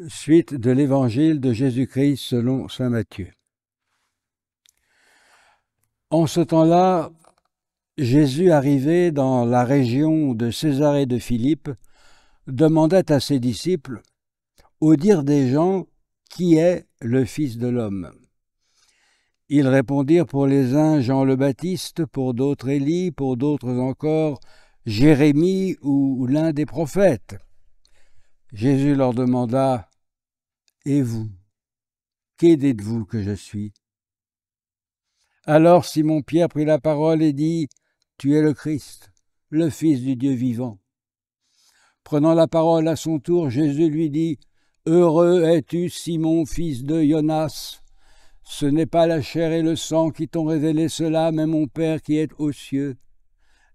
Suite de l'Évangile de Jésus-Christ selon saint Matthieu. En ce temps-là, Jésus, arrivé dans la région de Césarée de Philippe, demandait à ses disciples, au dire des gens, qui est le Fils de l'homme? Ils répondirent pour les uns Jean le Baptiste, pour d'autres Élie, pour d'autres encore Jérémie ou l'un des prophètes. Jésus leur demanda, « Et vous, qui dites-vous que je suis ?» Alors Simon-Pierre prit la parole et dit, « Tu es le Christ, le Fils du Dieu vivant. » Prenant la parole à son tour, Jésus lui dit, « Heureux es-tu, Simon, fils de Jonas. Ce n'est pas la chair et le sang qui t'ont révélé cela, mais mon Père qui est aux cieux.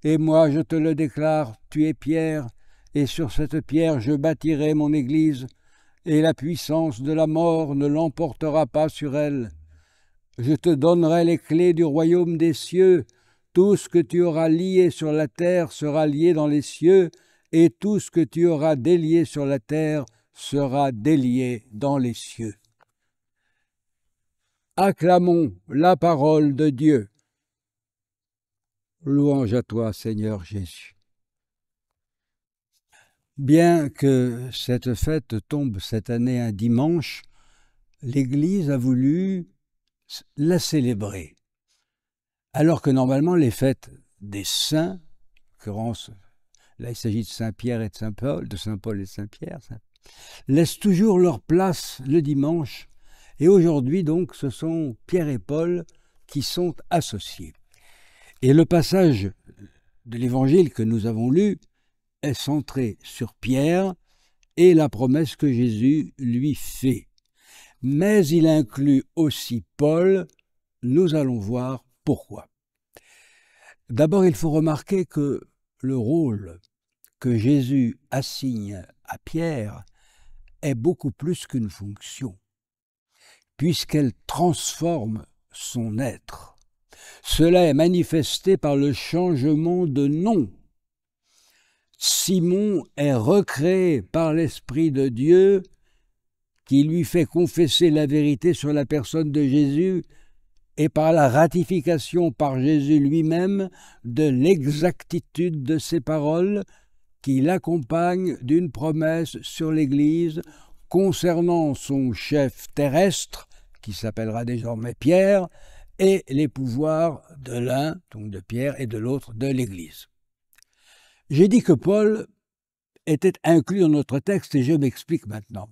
Et moi, je te le déclare, tu es Pierre, et sur cette pierre je bâtirai mon Église, et la puissance de la mort ne l'emportera pas sur elle. Je te donnerai les clés du royaume des cieux. Tout ce que tu auras lié sur la terre sera lié dans les cieux, et tout ce que tu auras délié sur la terre sera délié dans les cieux. » Acclamons la parole de Dieu. Louange à toi, Seigneur Jésus. Bien que cette fête tombe cette année un dimanche, l'Église a voulu la célébrer. Alors que normalement les fêtes des saints, là il s'agit de Saint-Pierre et de Saint-Paul, de Saint-Paul et de Saint-Pierre, laissent toujours leur place le dimanche. Et aujourd'hui donc ce sont Pierre et Paul qui sont associés. Et le passage de l'Évangile que nous avons lu est centré sur Pierre et la promesse que Jésus lui fait. Mais il inclut aussi Paul, nous allons voir pourquoi. D'abord, il faut remarquer que le rôle que Jésus assigne à Pierre est beaucoup plus qu'une fonction, puisqu'elle transforme son être. Cela est manifesté par le changement de nom. Simon est recréé par l'Esprit de Dieu qui lui fait confesser la vérité sur la personne de Jésus et par la ratification par Jésus lui-même de l'exactitude de ses paroles qui l'accompagnent d'une promesse sur l'Église concernant son chef terrestre, qui s'appellera désormais Pierre, et les pouvoirs de l'un, donc de Pierre, et de l'autre, de l'Église. J'ai dit que Paul était inclus dans notre texte et je m'explique maintenant.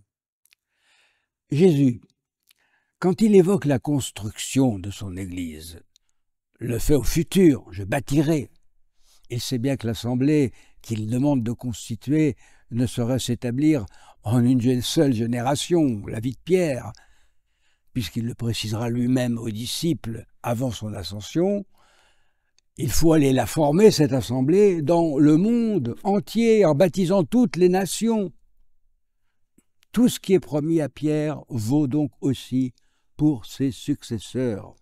Jésus, quand il évoque la construction de son Église, le fait au futur, je bâtirai. Il sait bien que l'assemblée qu'il demande de constituer ne saurait s'établir en une seule génération, la vie de Pierre, puisqu'il le précisera lui-même aux disciples avant son ascension. Il faut aller la former, cette assemblée, dans le monde entier, en baptisant toutes les nations. Tout ce qui est promis à Pierre vaut donc aussi pour ses successeurs.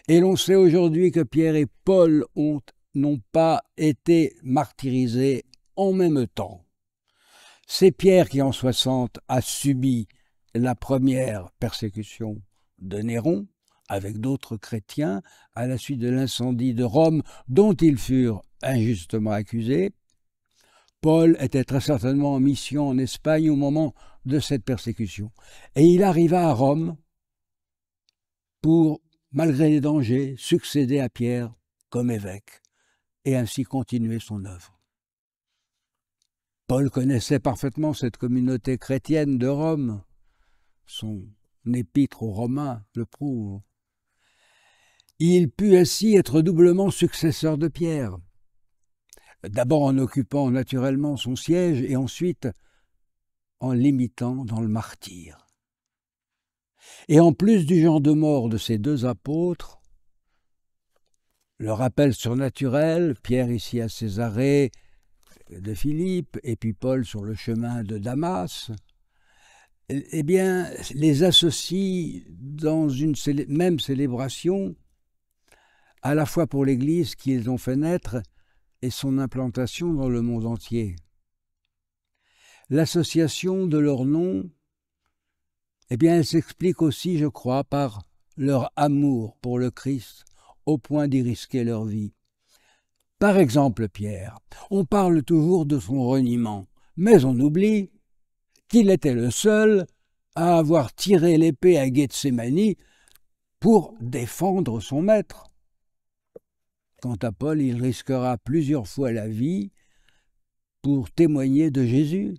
Et l'on sait aujourd'hui que Pierre et Paul n'ont pas été martyrisés en même temps. C'est Pierre qui, en 60, a subi la première persécution de Néron, avec d'autres chrétiens, à la suite de l'incendie de Rome, dont ils furent injustement accusés. Paul était très certainement en mission en Espagne au moment de cette persécution. Et il arriva à Rome pour, malgré les dangers, succéder à Pierre comme évêque et ainsi continuer son œuvre. Paul connaissait parfaitement cette communauté chrétienne de Rome. Son épître aux Romains le prouve. Il put ainsi être doublement successeur de Pierre, d'abord en occupant naturellement son siège et ensuite en l'imitant dans le martyre. Et en plus du genre de mort de ces deux apôtres, le rappel surnaturel, Pierre ici à Césarée de Philippe et puis Paul sur le chemin de Damas, eh bien, les associe dans une même célébration à la fois pour l'Église qu'ils ont fait naître et son implantation dans le monde entier. L'association de leurs noms Eh bien, elle s'explique aussi, je crois, par leur amour pour le Christ, au point d'y risquer leur vie. Par exemple, Pierre, on parle toujours de son reniement, mais on oublie qu'il était le seul à avoir tiré l'épée à Gethsémani pour défendre son maître. Quant à Paul, il risquera plusieurs fois la vie pour témoigner de Jésus.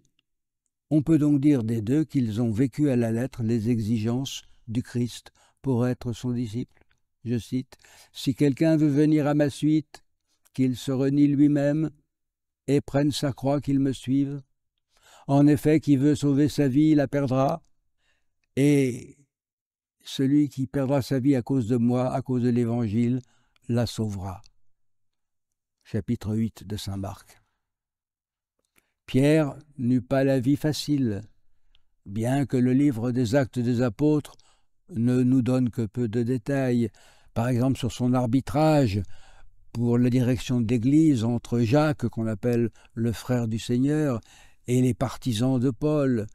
On peut donc dire des deux qu'ils ont vécu à la lettre les exigences du Christ pour être son disciple. Je cite, « Si quelqu'un veut venir à ma suite, qu'il se renie lui-même et prenne sa croix, qu'il me suive. En effet, qui veut sauver sa vie, la perdra, et celui qui perdra sa vie à cause de moi, à cause de l'Évangile, la sauvera. » Chapitre 8 de saint Marc. Pierre n'eut pas la vie facile, bien que le livre des Actes des Apôtres ne nous donne que peu de détails, par exemple sur son arbitrage pour la direction d'Église entre Jacques, qu'on appelle le frère du Seigneur, et les partisans de Paul,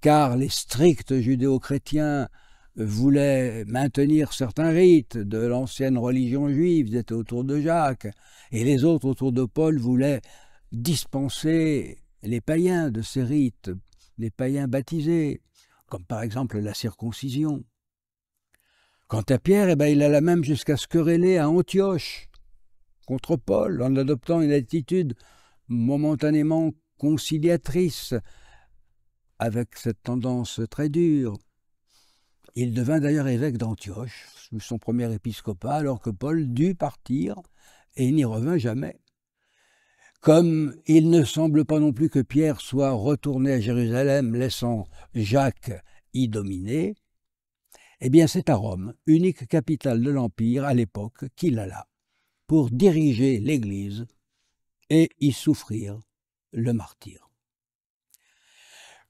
car les stricts judéo-chrétiens voulaient maintenir certains rites de l'ancienne religion juive, ils étaient autour de Jacques, et les autres autour de Paul voulaient dispenser les païens de ces rites, les païens baptisés, comme par exemple la circoncision. Quant à Pierre, il alla même jusqu'à se quereller à Antioche contre Paul, en adoptant une attitude momentanément conciliatrice, avec cette tendance très dure. Il devint d'ailleurs évêque d'Antioche, sous son premier épiscopat, alors que Paul dut partir, et il n'y revint jamais. Comme il ne semble pas non plus que Pierre soit retourné à Jérusalem, laissant Jacques y dominer, eh bien c'est à Rome, unique capitale de l'Empire à l'époque, qu'il alla pour diriger l'Église et y souffrir le martyre.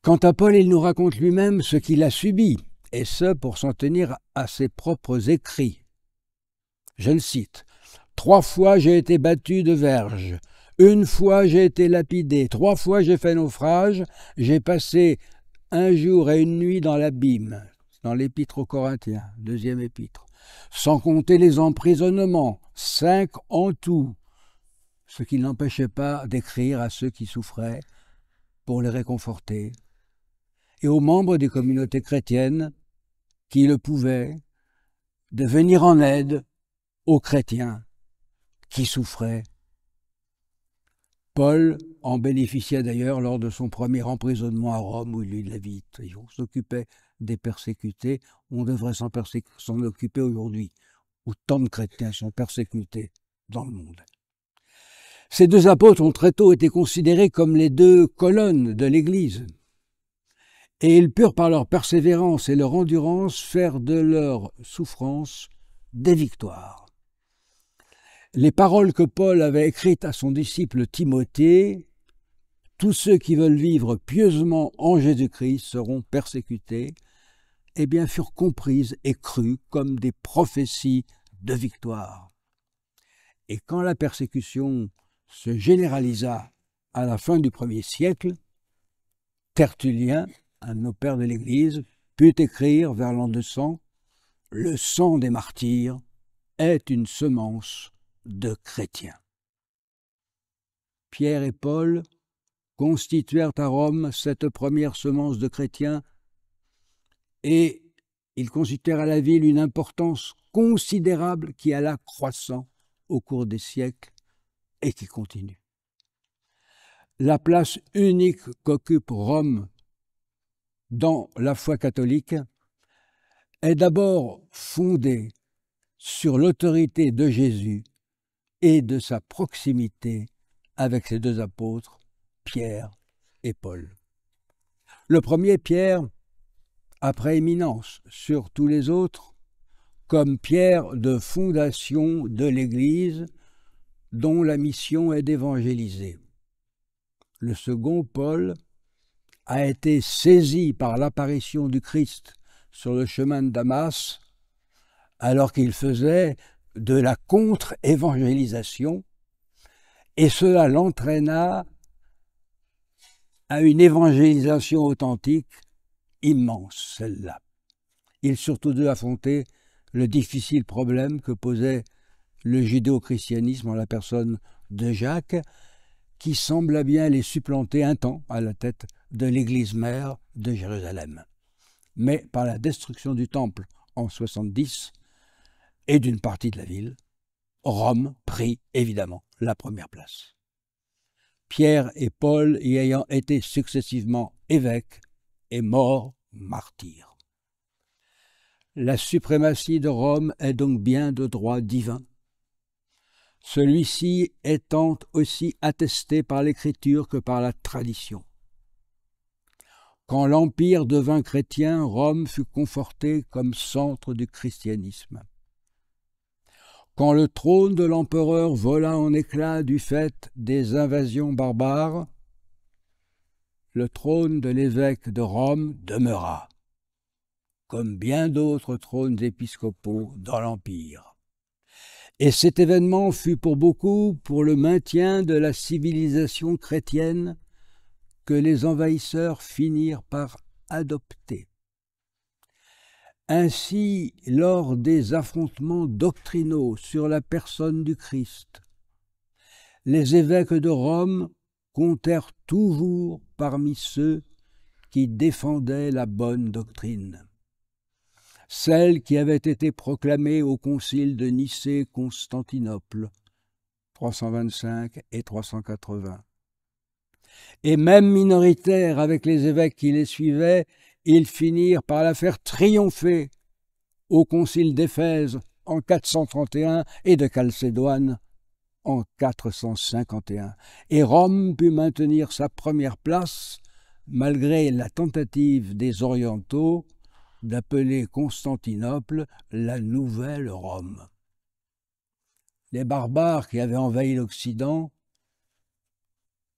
Quant à Paul, il nous raconte lui-même ce qu'il a subi, et ce pour s'en tenir à ses propres écrits. Je le cite, « 3 fois j'ai été battu de verge, 1 fois j'ai été lapidé, 3 fois j'ai fait naufrage, j'ai passé 1 jour et 1 nuit dans l'abîme. » Dans l'Épître aux Corinthiens, 2e épître. Sans compter les emprisonnements, 5 en tout, ce qui n'empêchait pas d'écrire à ceux qui souffraient pour les réconforter, et aux membres des communautés chrétiennes qui le pouvaient, de venir en aide aux chrétiens qui souffraient. Paul en bénéficiait d'ailleurs lors de son premier emprisonnement à Rome, où il eut de la vie. On s'occupait des persécutés, on devrait s'en occuper aujourd'hui, où tant de chrétiens sont persécutés dans le monde. Ces 2 apôtres ont très tôt été considérés comme les 2 colonnes de l'Église, et ils purent par leur persévérance et leur endurance faire de leur souffrance des victoires. Les paroles que Paul avait écrites à son disciple Timothée, « Tous ceux qui veulent vivre pieusement en Jésus-Christ seront persécutés », eh bien furent comprises et crues comme des prophéties de victoire. Et quand la persécution se généralisa à la fin du 1er siècle, Tertullien, un de nos pères de l'Église, put écrire vers l'an 200 « Le sang des martyrs est une semence de chrétiens. » Pierre et Paul constituèrent à Rome cette première semence de chrétiens et ils constituèrent à la ville une importance considérable qui alla croissant au cours des siècles et qui continue. La place unique qu'occupe Rome dans la foi catholique est d'abord fondée sur l'autorité de Jésus et de sa proximité avec ses 2 apôtres, Pierre et Paul. Le premier, Pierre, a prééminence sur tous les autres comme pierre de fondation de l'Église dont la mission est d'évangéliser. Le second, Paul, a été saisi par l'apparition du Christ sur le chemin de Damas alors qu'il faisait de la contre-évangélisation, et cela l'entraîna à une évangélisation authentique. immense, celle-là. Ils surent tous deux affronter le difficile problème que posait le judéo-christianisme en la personne de Jacques, qui sembla bien les supplanter un temps à la tête de l'église mère de Jérusalem. Mais par la destruction du temple en 70 et d'une partie de la ville, Rome prit évidemment la première place. Pierre et Paul y ayant été successivement évêques et morts martyrs. La suprématie de Rome est donc bien de droit divin, celui-ci étant aussi attesté par l'Écriture que par la tradition. Quand l'Empire devint chrétien, Rome fut confortée comme centre du christianisme. Quand le trône de l'empereur vola en éclats du fait des invasions barbares, le trône de l'évêque de Rome demeura, comme bien d'autres trônes épiscopaux dans l'Empire. Et cet événement fut pour beaucoup pour le maintien de la civilisation chrétienne que les envahisseurs finirent par adopter. Ainsi, lors des affrontements doctrinaux sur la personne du Christ, les évêques de Rome comptèrent toujours parmi ceux qui défendaient la bonne doctrine, celle qui avait été proclamée au concile de Nicée-Constantinople, 325 et 380. Et même minoritaires avec les évêques qui les suivaient, ils finirent par la faire triompher au concile d'Éphèse en 431 et de Chalcédoine en 451. Et Rome put maintenir sa première place malgré la tentative des Orientaux d'appeler Constantinople la Nouvelle Rome. Les barbares qui avaient envahi l'Occident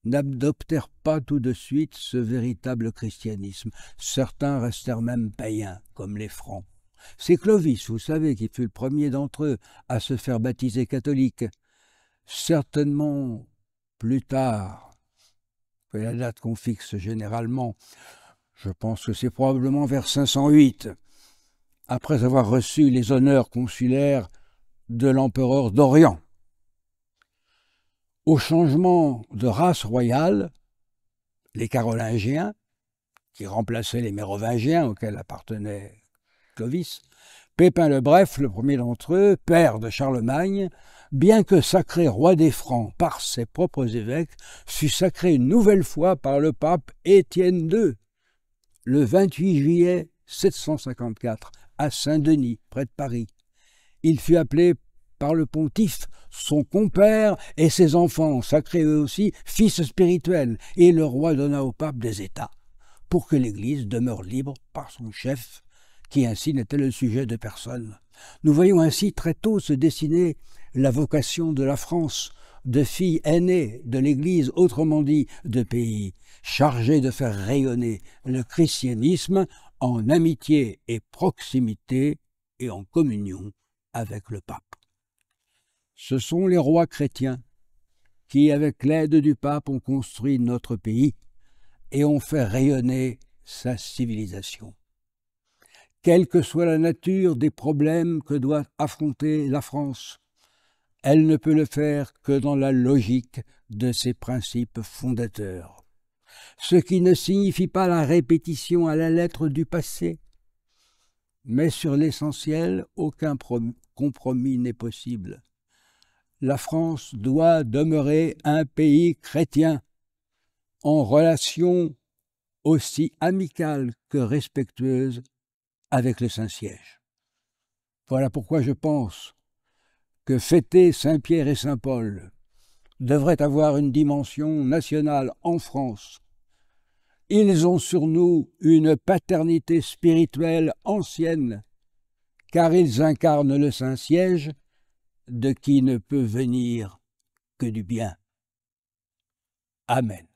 n'adoptèrent pas tout de suite ce véritable christianisme. Certains restèrent même païens, comme les Francs. C'est Clovis, vous savez, qui fut le premier d'entre eux à se faire baptiser catholique. Certainement plus tard, c'est la date qu'on fixe généralement, je pense que c'est probablement vers 508, après avoir reçu les honneurs consulaires de l'empereur d'Orient. Au changement de race royale, les Carolingiens, qui remplaçaient les Mérovingiens auxquels appartenait Clovis, Pépin le Bref, le premier d'entre eux, père de Charlemagne, bien que sacré roi des Francs par ses propres évêques, fut sacré une nouvelle fois par le pape Étienne II, le 28 juillet 754, à Saint-Denis, près de Paris. Il fut appelé par le pontife, son compère et ses enfants, sacrés eux aussi, fils spirituels, et le roi donna au pape des États, pour que l'Église demeure libre par son chef, qui ainsi n'était le sujet de personne. Nous voyons ainsi très tôt se dessiner la vocation de la France, de fille aînée de l'Église, autrement dit de pays chargé de faire rayonner le christianisme en amitié et proximité et en communion avec le pape. Ce sont les rois chrétiens qui, avec l'aide du pape, ont construit notre pays et ont fait rayonner sa civilisation. Quelle que soit la nature des problèmes que doit affronter la France, elle ne peut le faire que dans la logique de ses principes fondateurs. Ce qui ne signifie pas la répétition à la lettre du passé, mais sur l'essentiel, aucun compromis n'est possible. La France doit demeurer un pays chrétien, en relation aussi amicale que respectueuse avec le Saint-Siège. Voilà pourquoi je pense que fêter Saint-Pierre et Saint-Paul devrait avoir une dimension nationale en France. Ils ont sur nous une paternité spirituelle ancienne, car ils incarnent le Saint-Siège, de qui ne peut venir que du bien. Amen.